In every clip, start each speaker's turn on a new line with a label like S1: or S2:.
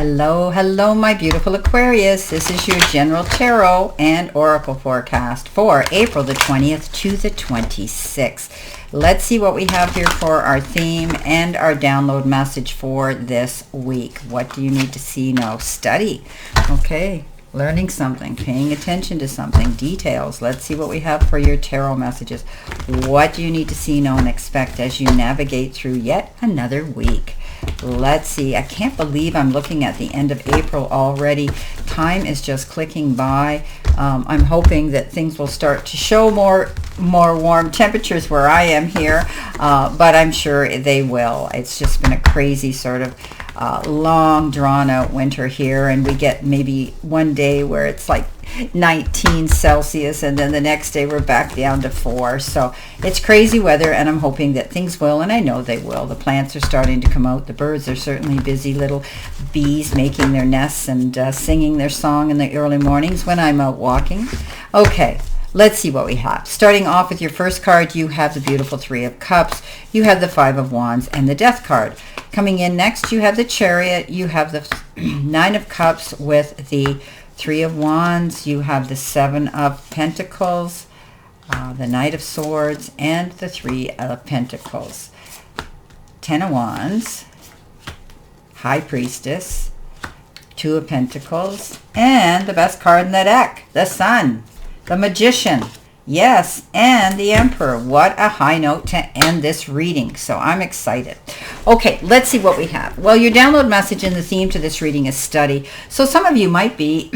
S1: Hello, hello, my beautiful Aquarius. This is your general tarot and oracle forecast for April the 20th to the 26th. Let's see what we have here for our theme and our download message for this week. What do you need to see, know? Study. Okay, learning something, paying attention to something, details. Let's see what we have for your tarot messages. What do you need to see, know, and expect as you navigate through yet another week? Let's see. I can't believe I'm looking at the end of April already. Time is just clicking by. I'm hoping that things will start to show more warm temperatures where I am here, but I'm sure they will. It's just been a crazy sort of long drawn out winter here, and we get maybe one day where it's like 19 Celsius and then the next day we're back down to 4. So it's crazy weather, and I'm hoping that things will, and I know they will. The plants are starting to come out. The birds are certainly busy, little bees making their nests and singing their song in the early mornings when I'm out walking. Okay, let's see what we have. Starting off with your first card, you have the beautiful Three of Cups, you have the Five of Wands, and the Death card. Coming in next, you have the Chariot, you have the Nine of Cups with the Three of Wands, you have the Seven of Pentacles, the Knight of Swords, and the Three of Pentacles. Ten of Wands, High Priestess, Two of Pentacles, and the best card in the deck, the Sun, the Magician. Yes, and the Emperor. What a high note to end this reading. So I'm excited. Okay, let's see what we have. Well, your download message and the theme to this reading is study. So some of you might be,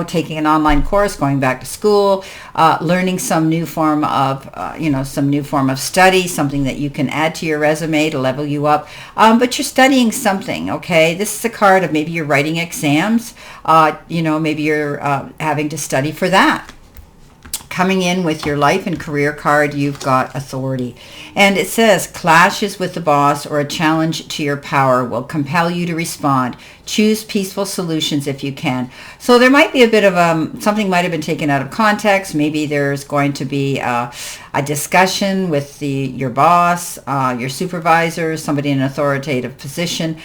S1: taking an online course, going back to school, learning some new form of, study, something that you can add to your resume to level you up. But you're studying something, okay? This is a card of maybe you're writing exams. Maybe you're having to study for that. Coming in with your life and career card, you've got authority. And it says, clashes with the boss or a challenge to your power will compel you to respond. Choose peaceful solutions if you can. So there might be a bit of something might have been taken out of context. Maybe there's going to be a discussion with your boss, your supervisor, somebody in an authoritative position.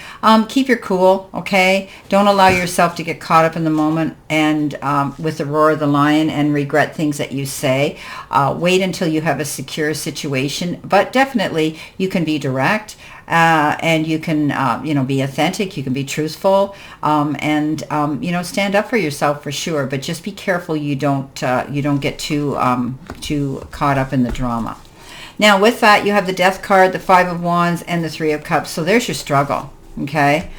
S1: Keep your cool, okay? Don't allow yourself to get caught up in the moment and with the roar of the lion and regret things that you say. Wait until you have a secure situation, but definitely you can be direct. And you can, be authentic. You can be truthful, and stand up for yourself for sure. But just be careful you don't get too caught up in the drama. Now, with that, you have the Death card, the Five of Wands, and the Three of Cups. So there's your struggle. Okay.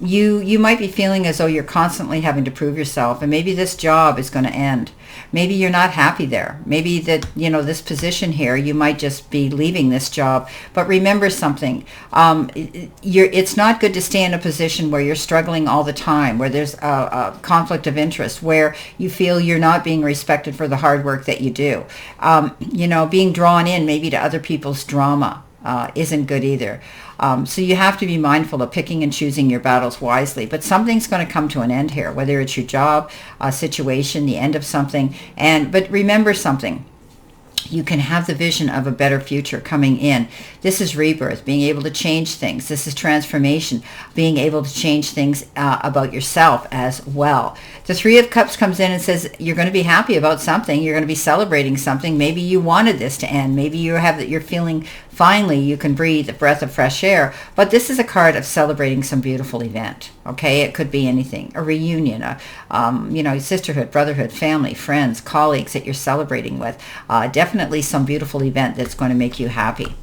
S1: You might be feeling as though you're constantly having to prove yourself, and maybe this job is going to end. Maybe you're not happy there. Maybe that, this position here, you might just be leaving this job. But remember something, it's not good to stay in a position where you're struggling all the time, where there's a conflict of interest, where you feel you're not being respected for the hard work that you do. Being drawn in maybe to other people's drama isn't good either. So you have to be mindful of picking and choosing your battles wisely. But something's going to come to an end here, whether it's your job, situation, the end of something. But remember something. You can have the vision of a better future coming in. This is rebirth, being able to change things. This is transformation, being able to change things about yourself as well. The Three of Cups comes in and says you're going to be happy about something. You're going to be celebrating something. Maybe you wanted this to end. Maybe you're feeling finally you can breathe a breath of fresh air. But this is a card of celebrating some beautiful event. Okay, it could be anything, a reunion, sisterhood, brotherhood, family, friends, colleagues that you're celebrating with. Definitely some beautiful event that's going to make you happy.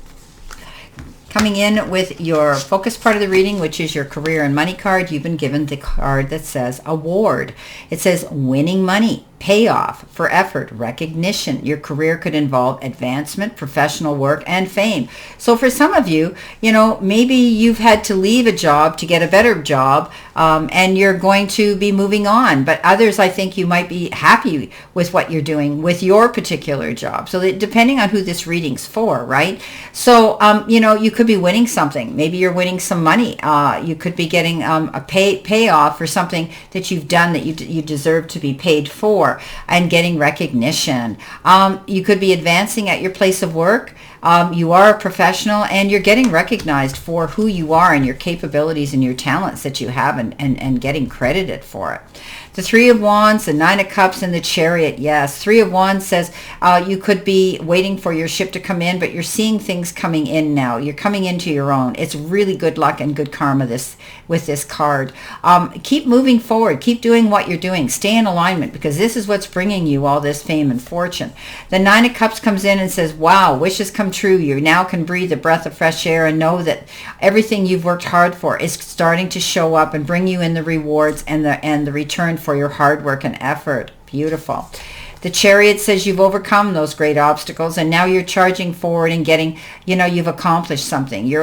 S1: Coming in with your focus part of the reading, which is your career and money card, you've been given the card that says award. It says winning money, payoff for effort, recognition. Your career could involve advancement, professional work, and fame. So for some of you, maybe you've had to leave a job to get a better job, and you're going to be moving on. But others, I think you might be happy with what you're doing with your particular job. So that depending on who this reading's for, right? So, you could be winning something. Maybe you're winning some money. You could be getting a payoff for something that you've done that you deserve to be paid for, and getting recognition. You could be advancing at your place of work. You are a professional, and you're getting recognized for who you are and your capabilities and your talents that you have, and getting credited for it. The Three of Wands, the Nine of Cups, and the Chariot. Yes, Three of Wands says you could be waiting for your ship to come in, but you're seeing things coming in now. You're coming into your own. It's really good luck and good karma with this card. Keep moving forward. Keep doing what you're doing. Stay in alignment, because this is what's bringing you all this fame and fortune. The Nine of Cups comes in and says, wow, wishes come true. You now can breathe a breath of fresh air and know that everything you've worked hard for is starting to show up and bring you in the rewards and the return for your hard work and effort. Beautiful. The Chariot says you've overcome those great obstacles, and now you're charging forward and getting, you've accomplished something. You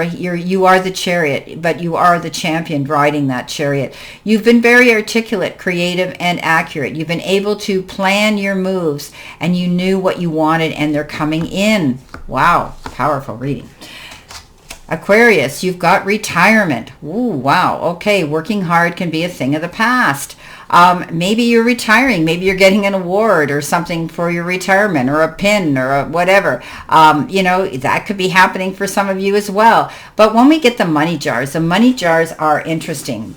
S1: are the Chariot, but you are the champion riding that chariot. You've been very articulate, creative, and accurate. You've been able to plan your moves, and you knew what you wanted, and they're coming in. Wow, powerful reading. Aquarius, you've got retirement. Ooh, wow. Okay, working hard can be a thing of the past. Maybe you're retiring. Maybe you're getting an award or something for your retirement, or a pin, or whatever. That could be happening for some of you as well. But when we get the money jars are interesting,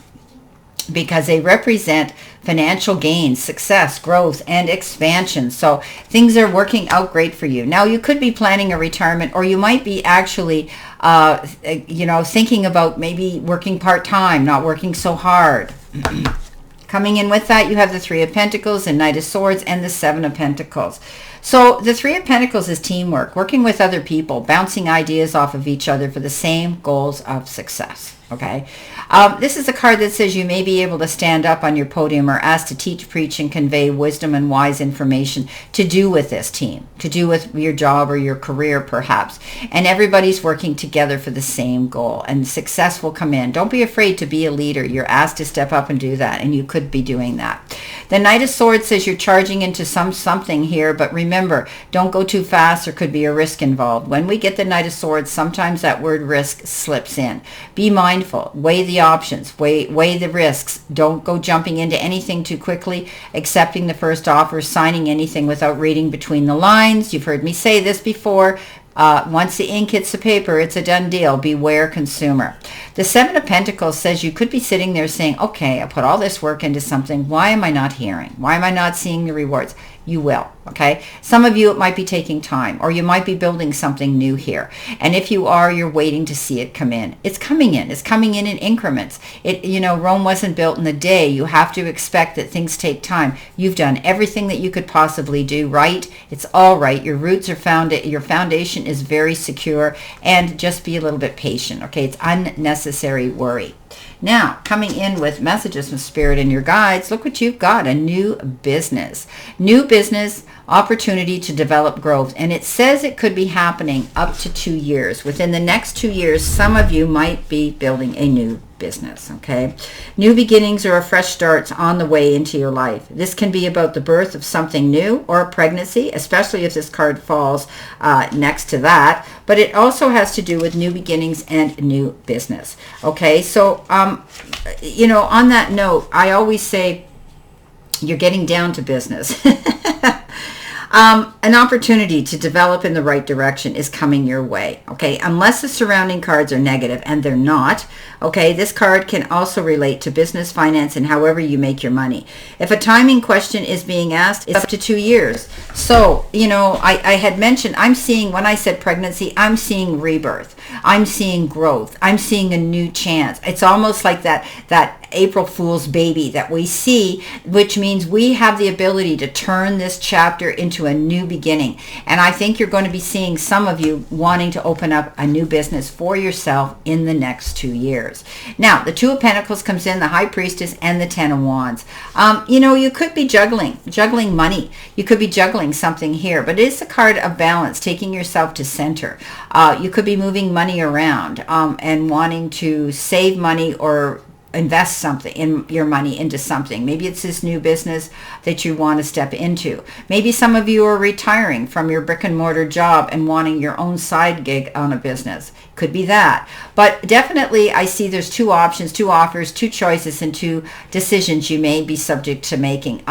S1: because they represent financial gains, success, growth, and expansion. So things are working out great for you. Now, you could be planning a retirement, or you might be actually, thinking about maybe working part-time, not working so hard. Coming in with that, you have the Three of Pentacles, the Knight of Swords, and the Seven of Pentacles. So the Three of Pentacles is teamwork, working with other people, bouncing ideas off of each other for the same goals of success. Okay. This is a card that says you may be able to stand up on your podium or asked to teach, preach, and convey wisdom and wise information to do with this team, to do with your job or your career perhaps. And everybody's working together for the same goal, and success will come in. Don't be afraid to be a leader. You're asked to step up and do that, and you could be doing that. The Knight of Swords says you're charging into something here, but remember, don't go too fast. There could be a risk involved. When we get the Knight of Swords, sometimes that word risk slips in. Be mindful. Weigh the options. Weigh the risks. Don't go jumping into anything too quickly, accepting the first offer, signing anything without reading between the lines. You've heard me say this before. Once the ink hits the paper, it's a done deal. Beware, consumer. The Seven of Pentacles says you could be sitting there saying, okay, I put all this work into something. Why am I not hearing? Why am I not seeing the rewards? You will, okay? Some of you, it might be taking time, or you might be building something new here. And if you are, you're waiting to see it come in. It's coming in. It's coming in increments. Rome wasn't built in a day. You have to expect that things take time. You've done everything that you could possibly do right. It's all right. Your roots are founded. Your foundation is very secure, and just be a little bit patient, okay? It's unnecessary worry. Now, coming in with messages from Spirit and your guides, look what you've got, a new business. New business, opportunity to develop growth. And it says it could be happening up to 2 years. Within the next 2 years, some of you might be building a new business, okay? New beginnings or a fresh start's on the way into your life. This can be about the birth of something new or a pregnancy, especially if this card falls next to that. But it also has to do with new beginnings and new business, okay? So, on that note, I always say you're getting down to business. An opportunity to develop in the right direction is coming your way, okay? Unless the surrounding cards are negative, and they're not, okay? This card can also relate to business, finance, and however you make your money. If a timing question is being asked, it's up to 2 years. So, I had mentioned, I'm seeing, when I said pregnancy, I'm seeing rebirth. I'm seeing growth. I'm seeing a new chance. It's almost like that April Fool's baby that we see, which means we have the ability to turn this chapter into a new beginning. And I think you're going to be seeing some of you wanting to open up a new business for yourself in the next 2 years. Now, the Two of Pentacles comes in, the High Priestess, and the Ten of Wands. You could be juggling money. You could be juggling something here, but it is a card of balance, taking yourself to center. You could be moving money around and wanting to save money or invest something in your money into something. Maybe it's this new business that you want to step into. Maybe some of you are retiring from your brick and mortar job and wanting your own side gig on a business. Could be that. But definitely I see there's two options, two offers, two choices, and two decisions you may be subject to making.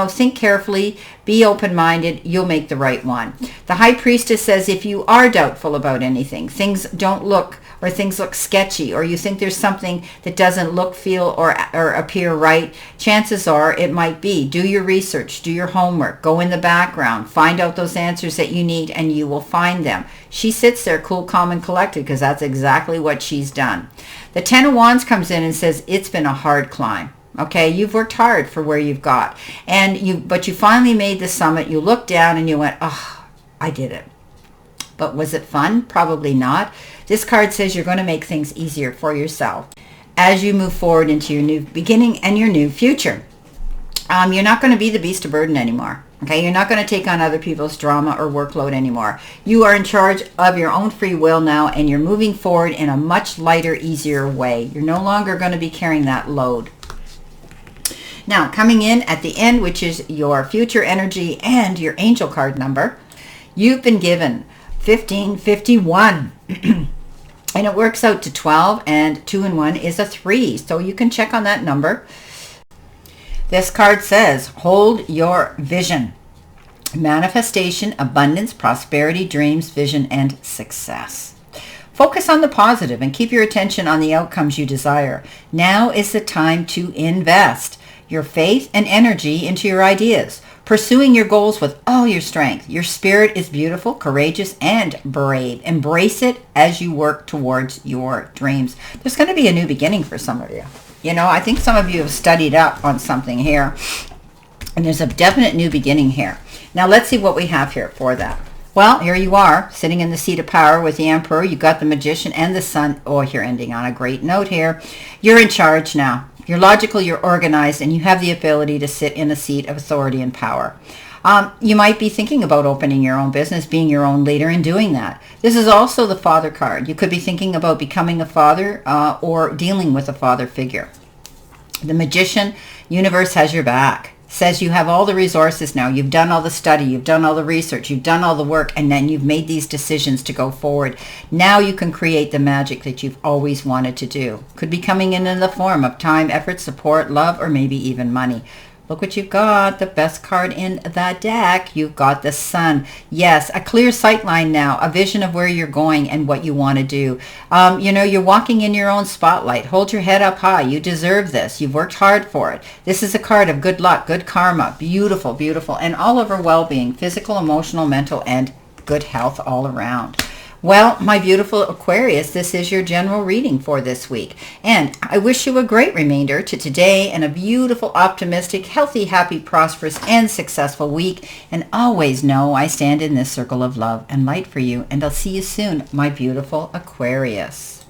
S1: Think carefully, be open-minded, you'll make the right one. The High Priestess says if you are doubtful about anything, things look sketchy, or you think there's something that doesn't look, feel, or appear right, chances are it might be. Do your research, do your homework, go in the background, find out those answers that you need, and you will find them. She sits there cool, calm, and collected because that's exactly what she's done. The Ten of Wands comes in and says it's been a hard climb. Okay, you've worked hard for where you've got, but you finally made the summit. You looked down and you went, oh, I did it. But was it fun? Probably not. This card says you're going to make things easier for yourself as you move forward into your new beginning and your new future. You're not going to be the beast of burden anymore. Okay, you're not going to take on other people's drama or workload anymore. You are in charge of your own free will now, and you're moving forward in a much lighter, easier way. You're no longer going to be carrying that load. Now, coming in at the end, which is your future energy and your angel card number, you've been given 1551. And it works out to 12, and 2 and 1 is a 3. So you can check on that number. This card says, hold your vision. Manifestation, abundance, prosperity, dreams, vision, and success. Focus on the positive and keep your attention on the outcomes you desire. Now is the time to invest your faith and energy into your ideas, pursuing your goals with all your strength. Your spirit is beautiful, courageous, and brave. Embrace it as you work towards your dreams. There's going to be a new beginning for some of you. I think some of you have studied up on something here, and there's a definite new beginning here. Now let's see what we have here for that. Well, here you are, sitting in the seat of power with the Emperor. You got the Magician and the Sun. Oh, you're ending on a great note here. You're in charge now. You're logical, you're organized, and you have the ability to sit in a seat of authority and power. You might be thinking about opening your own business, being your own leader, and doing that. This is also the Father card. You could be thinking about becoming a father or dealing with a father figure. The Magician, universe has your back. Says you have all the resources now. You've done all the study, you've done all the research, you've done all the work, and then you've made these decisions to go forward. Now you can create the magic that you've always wanted to do. Could be coming in the form of time, effort, support, love, or maybe even money. Look what you've got, the best card in the deck. You've got the Sun. Yes, a clear sight line now, a vision of where you're going and what you want to do. You're walking in your own spotlight. Hold your head up high. You deserve this. You've worked hard for it. This is a card of good luck, good karma, beautiful, beautiful, and all over well-being, physical, emotional, mental, and good health all around. Well, my beautiful Aquarius, this is your general reading for this week. And I wish you a great remainder to today and a beautiful, optimistic, healthy, happy, prosperous, and successful week. And always know I stand in this circle of love and light for you. And I'll see you soon, my beautiful Aquarius.